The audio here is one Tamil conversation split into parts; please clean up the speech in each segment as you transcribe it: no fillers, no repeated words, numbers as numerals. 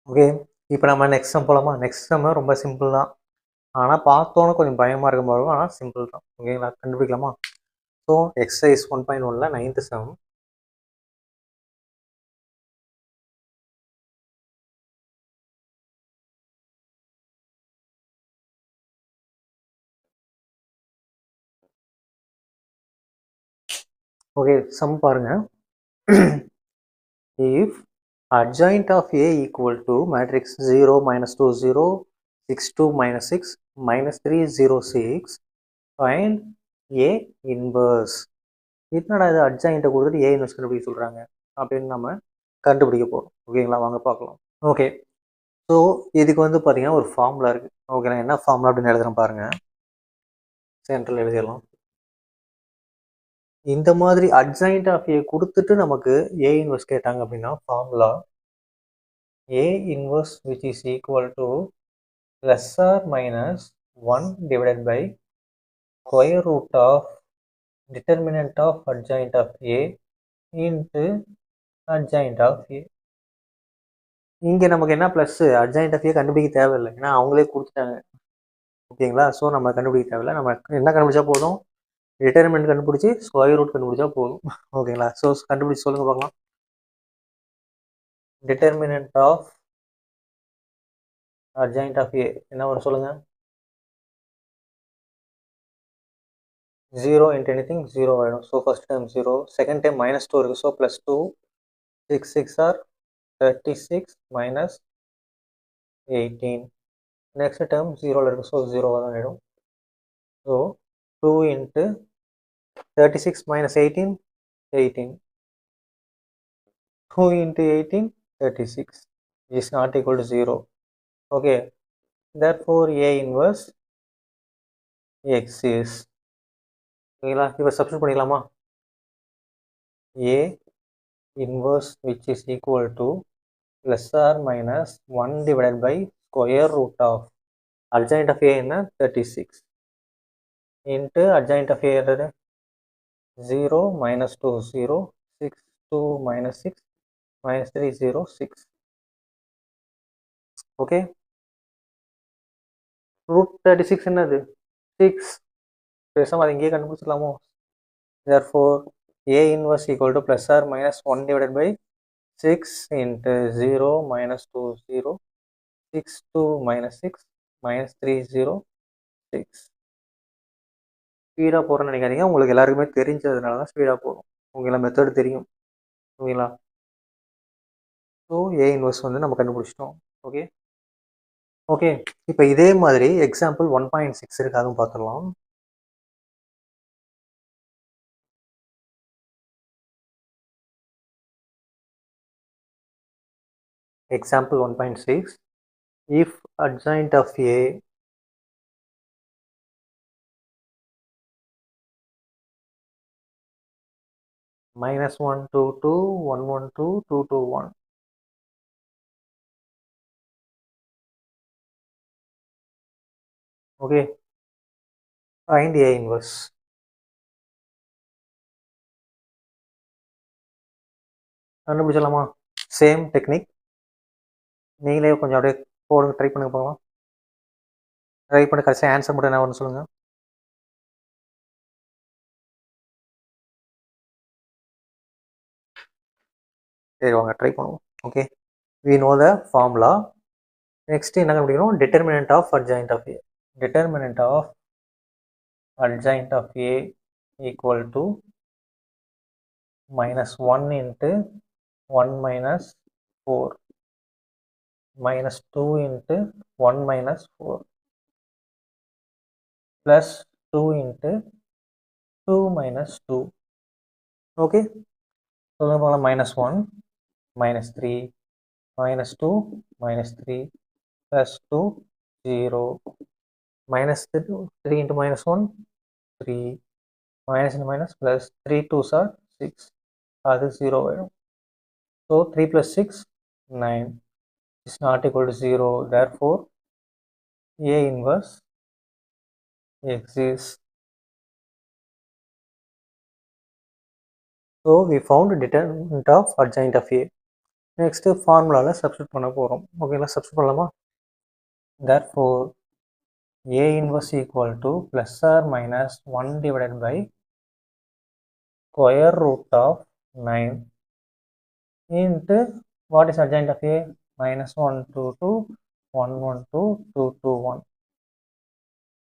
ஓகே, இப்போ நம்ம நெக்ஸ்ட் சம் போகலாமா? நெக்ஸ்ட் சம் ரொம்ப சிம்பிள் தான். ஆனால் பார்த்தோன்னே கொஞ்சம் பயமாக இருக்க மாதிரி இருக்கும். ஆனால் சிம்பிள் தான். ஓகேங்களா? கண்டுபிடிக்கலாமா? ஸோ எக்ஸசைஸ் 1.1ல் 9th சம். ஓகே, சம் பாருங்க. If adjoint of A equal to matrix 0 minus 2 0 6 2 minus 6 minus 3 0 6 find A inverse. என்னடா இது அட்ஜாயிண்ட்டை கொடுத்துட்டு ஏ இன்வெர்ஸ் கண்டுபிடிக்க சொல்கிறாங்க அப்படின்னு நம்ம கண்டுபிடிக்க போகிறோம். ஓகேங்களா? வாங்க பார்க்கலாம். ஓகே, ஸோ இதுக்கு வந்து பார்த்தீங்கன்னா ஒரு ஃபார்முலா இருக்குது. ஓகேங்களா? என்ன ஃபார்முலா அப்படின்னு எழுதுகிறேன் பாருங்கள். சென்ட்ரல் எழுதிடலாம். இந்த மாதிரி அட்ஜாயிண்ட் ஆஃப் ஏ கொடுத்துட்டு நமக்கு ஏ இன்வெர்ஸ் கேட்டாங்க அப்படின்னா formula A inverse which is equal to plus or minus 1 divided by square root of determinant of adjoint of A into adjoint of A. இங்கே நமக்கு என்ன ப்ளஸ் அட்ஜாயிண்ட் ஆஃப் ஏ கண்டுபிடிக்க தேவையில்லை, ஏன்னா அவங்களே கொடுத்துட்டாங்க. ஓகேங்களா? ஸோ நம்ம கண்டுபிடிக்க தேவையில்லை. நம்ம என்ன கண்டுபிடிச்சா போதும், டிட்டர்மினன்ட் கண்டுபிடிச்சி ஸ்கொயர் ரூட் கண்டுபிடிச்சா போதும். ஓகேங்களா? ஸோ கண்டுபிடிச்சி சொல்லுங்கள் பார்க்கலாம். Determinant of adjoint of A என்ன வரும் சொல்லுங்கள். 0 into anything 0 ஆகிடும். So first time 0, second time -2 இருக்குது. So +2, 6 6 or 36 minus 18. Next term 0ல் இருக்குது. ஸோ 0 தான் ஆகிடும். So 2 into 36 minus 18 18. 2 into 18 36 is not equal to 0. Okay, therefore A inverse exists. ஓகேங்களா? இப்போ சப்ஸ்டிட் பண்ணிக்கலாமா? A inverse which is equal to plus or minus 1 divided by square root of adjoint of A என்ன 36 into adjoint of A என்னது 0 minus 2 0 6 2 minus 6 minus 3 0 6. Okay, root 36 என்னது 6. பேசாமல் அதை இங்கேயே கண்டுபிடிச்சிக்கலாமோ? therefore A inverse equal to plus or minus 1 divided by 6 into 0 minus 2 0 6 2 minus 6 minus 3 0 6. ஸ்பீடாக போகிறேன்னு நினைக்காதீங்க, உங்களுக்கு எல்லாருக்குமே தெரிஞ்சதுனால தான் ஸ்பீடாக போகும். உங்களை மெத்தட் தெரியும். ஓகேங்களா? ஸோ ஏ இன்வெர்ஸ் வந்து நம்ம கண்டுபிடிச்சிட்டோம். ஓகே ஓகே, இப்போ இதே மாதிரி எக்ஸாம்பிள் 1.6 இருக்கு, அதுவும் பார்த்துடலாம். Example 1.6. If adjoint of A -1 2 2 1 1 2 2 2 1. Okay, find A inverse. கண்டுபிடிச்சலாமா? Same technique. நீங்களே கொஞ்சம் அப்படியே போடுங்க, ட்ரை பண்ணுங்க பார்க்கலாம். ட்ரை பண்ணி கடைசி ஆன்சர் மட்டும் என்ன வரும்னு சொல்லுங்கள். சரி வாங்க ட்ரை பண்ணுவோம். Okay, we know the formula. Next என்ன கண்டுபிடிக்கணும்? Determinant of adjoint of A. Determinant of adjoint of A equal to -1 into 1 minus 4 minus 2 into 1 minus 4 plus 2 into 2 minus 2. Okay, so -1 minus 3 minus 2 minus 3 plus 2 0 minus 3 into -1 3 minus into minus plus 3 2s are 6. அது 0 ஆயிடும். So 3 plus 6 9 is not equal to 0. Therefore A inverse exists. So we found determinant of adjoint of A. Next ஃபார்முலாவில் சப்ஸ்டியூட் பண்ண போகிறோம். ஓகேங்களா, சப்ஸ்டியூட் பண்ணலாமா? therefore A inverse equal to plus or minus 1 divided by square root of 9 into what is adjoint of A? Minus 1 2 2 1 1 2 2 2 1.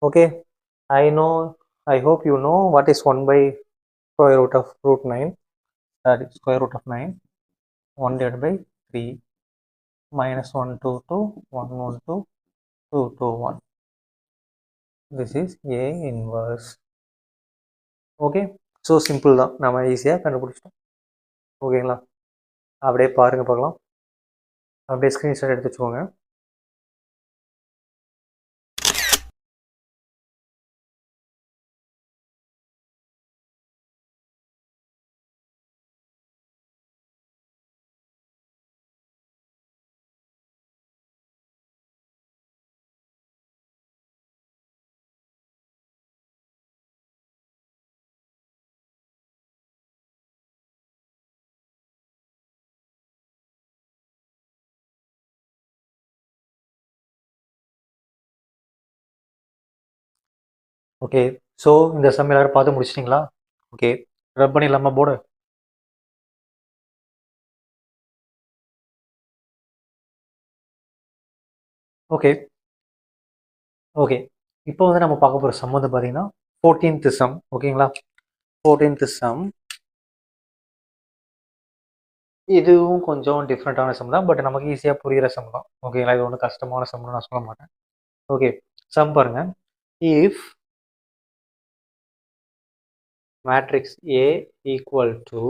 Okay, I hope you know what is 1 by square root of root 9, that is square root of 9, 1 divided by 3 minus 1 2 2 1 1 2 2 2 1. This is A inverse. Okay, so simple தான், நம்ம ஈஸியாக கண்டுபிடிச்சிட்டோம். ஓகேங்களா, அப்படியே பாருங்கள் பார்க்கலாம். அப்படியே ஸ்க்ரீன்ஷாட் எடுத்து வச்சுக்கோங்க. ஓகே, ஸோ இந்த சம் எல்லாரும் பார்த்து முடிச்சிட்டிங்களா? ஓகே, ரன் பண்ணிடலாமா போர்டு? ஓகே ஓகே, இப்போ வந்து நம்ம பார்க்க போகிற சம் வந்து பார்த்தீங்கன்னா 14th சம். ஓகேங்களா, 14th சம். இதுவும் கொஞ்சம் டிஃப்ரெண்ட்டான சம் தான், பட் நமக்கு ஈஸியாக புரிகிற சம் தான். ஓகேங்களா, இது ஒன்றும் கஷ்டமான சம்னு நான் சொல்ல மாட்டேன். ஓகே, சம் பாருங்க. If matrix A equal to